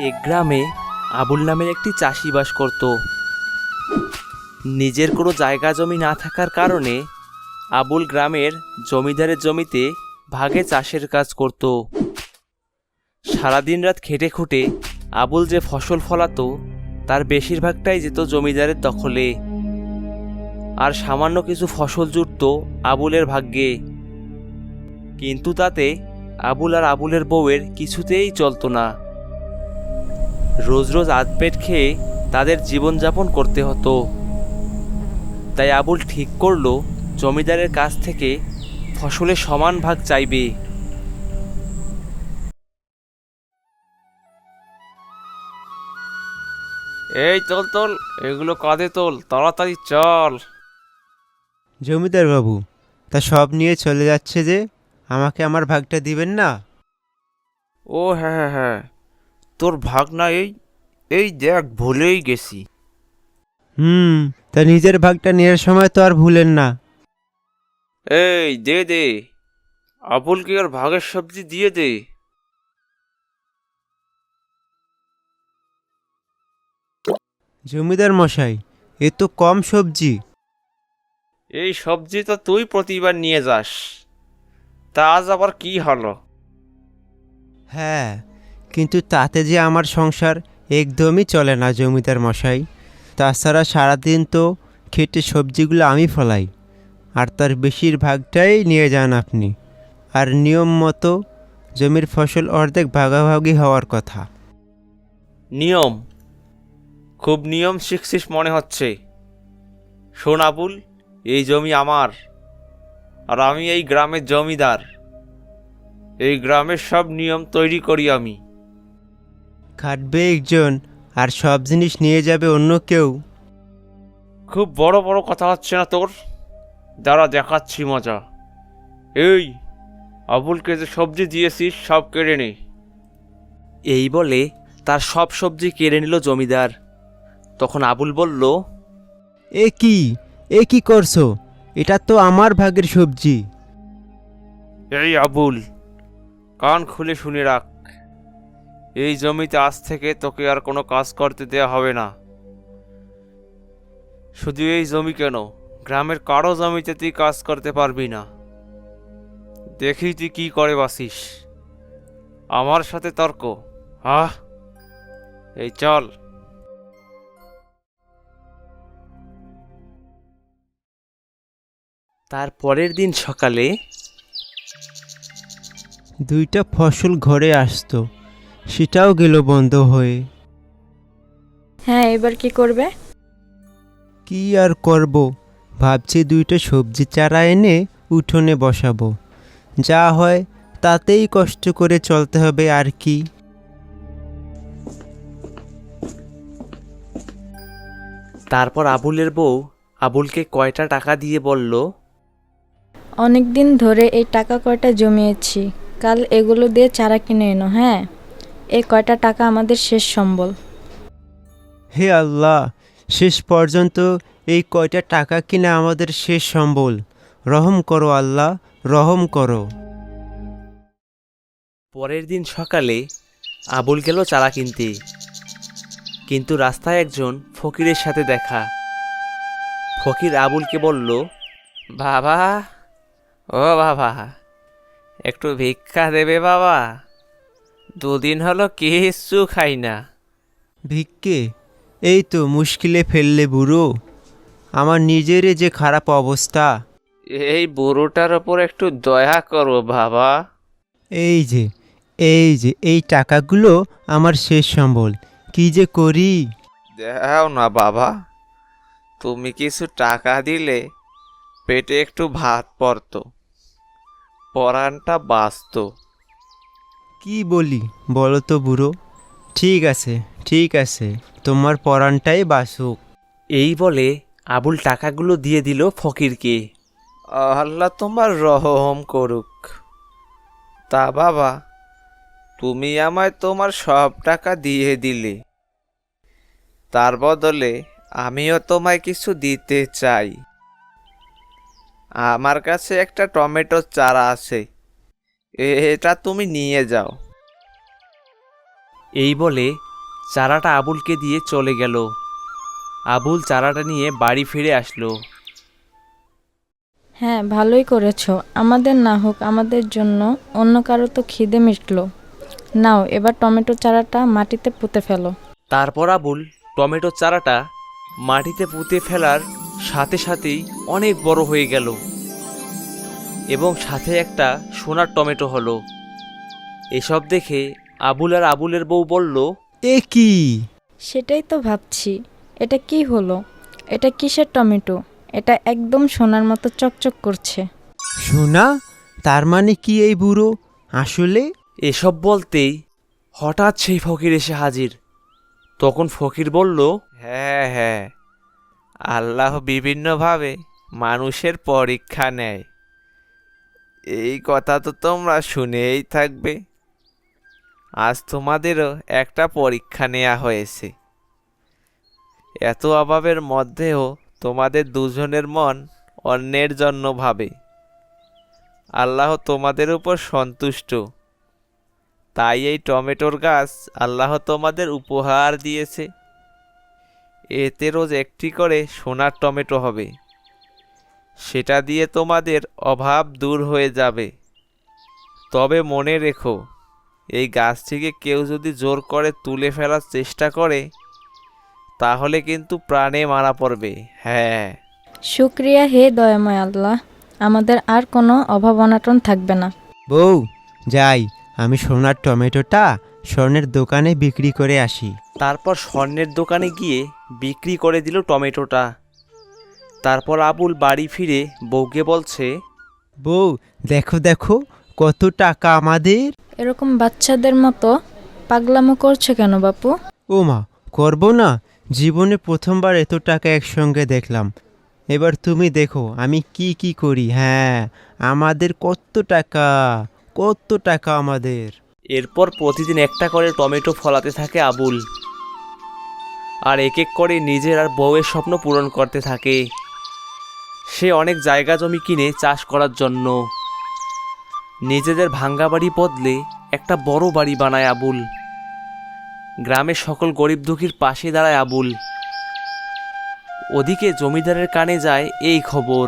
এক গ্রামে আবুল নামের একটি চাষি বাস করত। নিজের কোনো জায়গা জমি না থাকার কারণে আবুল গ্রামের জমিদারের জমিতে ভাগে চাষের কাজ করত। সারাদিন রাত খেটে খুঁটে আবুল যে ফসল ফলাতো তার বেশিরভাগটাই যেত জমিদারের দখলে, আর সামান্য কিছু ফসল জুটত আবুলের ভাগ্যে। কিন্তু তাতে আবুল আর আবুলের বউয়ের কিছুতেই চলতো না। রোজ রোজ আধপেট খেয়ে তাদের জীবনযাপন করতে হতো। তাই আবুল ঠিক করলো জমিদারের কাছ থেকে ফসলের সমান ভাগ চাইবে। এই চল চল, এগুলো কাঁধে তোল, তাড়াতাড়ি চল। জমিদার বাবু, তা সব নিয়ে চলে যাচ্ছে যে, আমাকে আমার ভাগটা দিবেন না? ও হ্যাঁ হ্যাঁ হ্যাঁ, তোর ভাগ না, এই এই দেখ ভুলেই গেছি। তা নিজের ভাগটা নেওয়ার সময় তো আর ভুলেন না। এই দে দে, আবুলকে আর ভাগের সবজি দিয়ে দে। জমিদার মশাই, এ তো কম সবজি। এই সবজি তো তুই প্রতিবার নিয়ে যাস, তা আজ আবার কি হলো? হ্যাঁ, কিন্তু তাতে যে আমার সংসার একদমই চলে না জমিদার মশাই। তাছাড়া সারাদিন তো খেটে সবজিগুলো আমি ফলাই, আর তার বেশিরভাগটাই নিয়ে যান আপনি। আর নিয়ম মতো জমির ফসল অর্ধেক ভাগাভাগি হওয়ার কথা। নিয়ম? খুব নিয়ম শিখছিস মনে হচ্ছে। শোন আবুল, এই জমি আমার, আর আমি এই গ্রামের জমিদার। এই গ্রামের সব নিয়ম তৈরি করি আমি। খাটবে একজন আর সব জিনিস নিয়ে যাবে অন্য কেউ। খুব বড় বড় কথা হচ্ছে না তোর? দাঁড়া দেখাচ্ছি মজা। এই আবুলকে যে সবজি দিয়েছিস সব কেড়ে নে। এই বলে তার সব সবজি কেড়ে নিল জমিদার। তখন আবুল বলল, এ কি করছো? এটা তো আমার ভাগের সবজি। এই আবুল, কান খুলে শুনে রাখ। এই জমিতে আজ থেকে তোকে আর কোনো কাজ করতে দেয়া হবে না। শুধু এই জমি কেন, গ্রামের কারো জমিতে তুই কাজ করতে পারবি না। দেখি তুই কি করে বাসিস। আমার সাথে তর্ক? আহ, এই চল। তার পরের দিন সকালে দুইটা ফসল ঘরে আসতো, সেটাও গেল বন্ধ হয়ে। হ্যাঁ, এবার কি করবে? কি আর করব, ভাবছি দুইটা সবজি চারা এনে উঠোনে বসাবো। যা হয় তাতেই কষ্ট করে চলতে হবে আর কি। তারপর আবুলের বউ আবুলকে কয়টা টাকা দিয়ে বলল, অনেক দিন ধরে এই টাকা কয়টা জমিয়েছি, কাল এগুলো দিয়ে চারা কিনে এনো। হ্যাঁ, এই কয়টা টাকা আমাদের শেষ সম্বল। হে আল্লাহ, শেষ পর্যন্ত এই কয়টা টাকা কিনা আমাদের শেষ সম্বল। রহম করো আল্লাহ, রহম করো। পরের দিন সকালে আবুল গেল চারা কিনতে। কিন্তু রাস্তায় একজন ফকিরের সাথে দেখা। ফকির আবুলকে বলল, বাবা, ও বাবা, একটু ভিক্ষা দেবে বাবা? দুদিন হলো কিচ্ছু খাই না। ভিক্ষে? এই তো মুশকিলে ফেললে বুড়ো, আমার নিজেরই যে খারাপ অবস্থা। এই বুড়োটার ওপর একটু দয়া করো বাবা। এই যে এই টাকাগুলো আমার শেষ সম্বল, কি যে করি। দাও না বাবা, তুমি কিছু টাকা দিলে পেটে একটু ভাত পড়তো, পরানটা বাঁচতো। কি বলি বলো তো বুড়ো? ঠিক আছে, তোমার পরানটাই বাসুক। এই বলে আবুল টাকাগুলো দিয়ে দিল ফকিরকে। আল্লাহ তোমার রহম করুক। তা বাবা, তুমি আমায় তোমার সব টাকা দিয়ে দিলে, তার বদলে আমিও তোমায় কিছু দিতে চাই। আমার কাছে একটা টমেটোর চারা আছে, এটা তুমি নিয়ে যাও। এই বলে চারাটা আবুলকে দিয়ে চলে গেল। আবুল চারাটা নিয়ে বাড়ি ফিরে আসলো। হ্যাঁ, ভালোই করেছো। আমাদের না হোক, আমাদের জন্য অন্য কারো তো খিদে মিটলো। নাও, এবার টমেটো চারাটা মাটিতে পুঁতে ফেলো। তারপর আবুল টমেটো চারাটা মাটিতে পুঁতে ফেলার সাথে সাথেই অনেক বড় হয়ে গেল এবং সাথে একটা সোনার টমেটো হলো। এসব দেখে আবুল আর আবুলের বউ বলল, এ কি? সেটাই তো ভাবছি, এটা কি হলো? এটা কিসের টমেটো? এটা একদম সোনার মতো চকচক করছে। সোনা? তার মানে কি এই বুড়ো আসলে? এসব বলতেই হঠাৎ সেই ফকির এসে হাজির। তখন ফকির বলল, হ্যাঁ হ্যাঁ, আল্লাহ বিভিন্নভাবে মানুষের পরীক্ষা নেয়, এই কথা তো তোমরা শুনেই থাকবে। আজ তোমাদেরও একটা পরীক্ষা নেওয়া হয়েছে। এত অভাবের মধ্যেও তোমাদের দুজনের মন অন্যের জন্য ভাবে। আল্লাহ তোমাদের উপর সন্তুষ্ট, তাই এই টমেটোর গাছ আল্লাহ তোমাদের উপহার দিয়েছে। এতে রোজ একটি করে সোনার টমেটো হবে, সেটা দিয়ে তোমাদের অভাব দূর হয়ে যাবে। তবে মনে রেখো, এই গাছ থেকে কেউ যদি জোর করে তুলে ফেলার চেষ্টা করে তাহলে কিন্তু প্রাণে মারা পড়বে। হ্যাঁ। শুক্রিয়া হে দয়াময় আল্লাহ, আমাদের আর কোনো অভাব অনাটন থাকবে না। বউ, যাই, আমি সোনার টমেটোটা স্বর্ণের দোকানে বিক্রি করে আসি। তারপর স্বর্ণের দোকানে গিয়ে বিক্রি করে দিল টমেটোটা। তারপর আবুল বাড়ি ফিরে বউকে বলছে, বউ, দেখো দেখো কত টাকা আমাদের। এরকম বাচ্চাদের মতো পাগলামো করছো কেন বাপু? ও মা, করবো না? জীবনে প্রথমবার এত টাকা একসঙ্গে দেখলাম। এবার তুমি দেখো আমি কি কি করি। হ্যাঁ, আমাদের কত টাকা, কত টাকা আমাদের। এরপর প্রতিদিন একটা করে টমেটো ফলাতে থাকে আবুল, আর এক এক করে নিজের আর বউয়ের স্বপ্ন পূরণ করতে থাকে। সে অনেক জায়গা জমি কিনে চাষ করার জন্য নিজেদের ভাঙ্গা বাড়ি বদলে একটা বড় বাড়ি বানায় আবুল। গ্রামের সকল গরিব দুঃখীর পাশে দাঁড়ায় আবুল। ওদিকে জমিদারের কানে যায় এই খবর।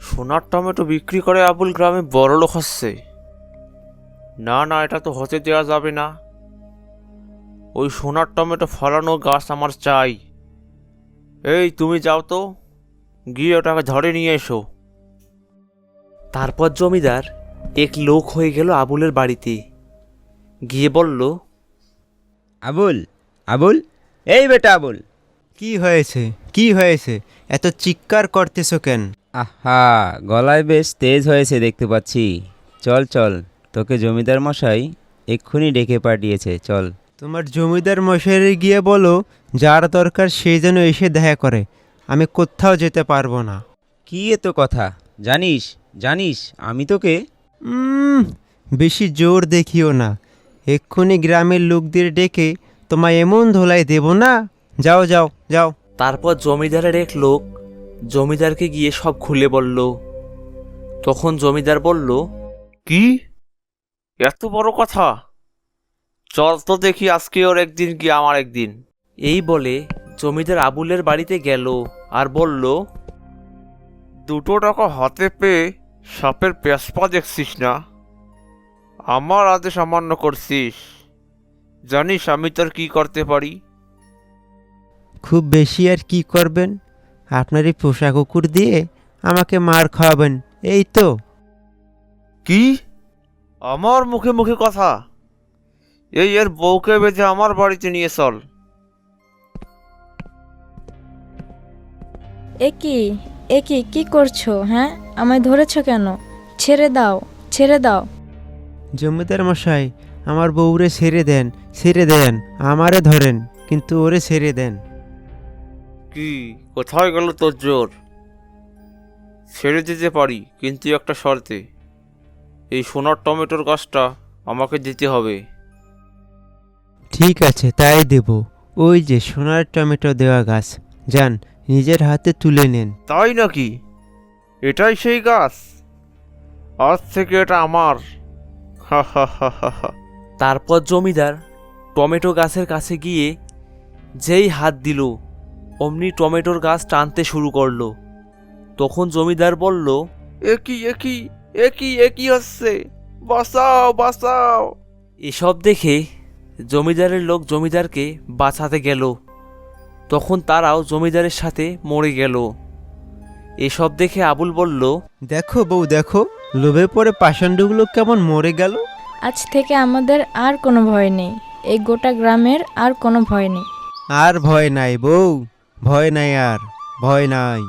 সোনার টমেটো বিক্রি করে আবুল গ্রামে বড়লোক হচ্ছে। না না, এটা তো হতে দেওয়া যাবে না। ওই সোনার টমেটো ফলানো গাছ আমার চাই। এই তুমি যাও তো, গিয়ে ওটাকে ধরে নিয়ে এসো। তারপর জমিদার এক লোক হয়ে গেল আবুলের বাড়িতে, গিয়ে বলল, আবুল, আবুল, এই বেটা আবুল। কি হয়েছে? কি হয়েছে? এত চিৎকার করতেছো কেন? আহা, গলায় বেশ তেজ হয়েছে দেখতে পাচ্ছি। চল চল, তোকে জমিদার মশাই এক্ষুনি ডেকে পাঠিয়েছে, চল। তোমার জমিদার মশাইরে গিয়ে বলো যার দরকার সে যেন এসে দেখা করে। আমি কোথাও যেতে পারবো না। কি এত কথা? জানিস জানিস আমি তোকে। বেশি জোর দেখিও না, এক্ষুনি গ্রামের লোকদের ডেকে তোমায় এমন ধোলাই দেব না। যাও যাও যাও। তারপর জমিদারের এক লোক জমিদারকে গিয়ে সব খুলে বলল। তখন জমিদার বলল, কি এত বড় কথা? চল তো দেখি, আজকে ওর একদিন কি আমার একদিন। এই বলে জমিদার আবুলের বাড়িতে গেল আর বলল, 2 টাকা হাতে পেয়ে সাপের পেশপা দেখছিস না? আমার আদেশ অমান্য করছিস, জানিস আমি তোর কি করতে পারি? খুব বেশি আর কি করবেন? আপনার এই পোষা কুকুর দিয়ে আমাকে মার খাওয়াবেন, এই তো। কি? আমার মুখে মুখে কথা? এই এর বউকে বেঁধে আমার বাড়িতে নিয়ে চল। এ কি কি করছো? হ্যাঁ, আমায় ধরেছো কেন? ছেড়ে দাও, ছেড়ে দাও। জমিদার মশাই, আমার বউরে ছেড়ে দেন, ছেড়ে দেন। আমারে ধরেন কিন্তু ওরে ছেড়ে দেন। কি, কোথায় গেল তোর জোর? ছেড়ে দিতে পারি, কিন্তু একটা শর্তে। এই সোনার টমেটোর গাছটা আমাকে দিতে হবে। ঠিক আছে, তাই দেব। ওই যে সোনার টমেটো দেওয়া গাছ, যান নিজের হাতে তুলে নেন। তাই নাকি? এটাই সেই গাছ? আজ থেকে এটা আমার। হা হা হা হা হা। তারপর জমিদার টমেটো গাছের কাছে গিয়ে যেই হাত দিল অমনি টমেটোর গাছ টানতে শুরু করলো। তখন জমিদার বলল, একই একই একই একই হচ্ছে, বাঁচাও বাঁচাও। এসব দেখে জমিদারের লোক জমিদারকে বাঁচাতে গেল। তখন তারাও জমিদারের সাথে মরে গেল। এসব দেখে আবুল বলল, দেখো বউ দেখো, লোভে পড়ে পাষাণ্ডগুলো কেমন মরে গেল। আজ থেকে আমাদের আর কোনো ভয় নেই, এই গোটা গ্রামের আর কোনো ভয় নেই। আর ভয় নাই বউ, ভয় নাই, আর ভয় নাই।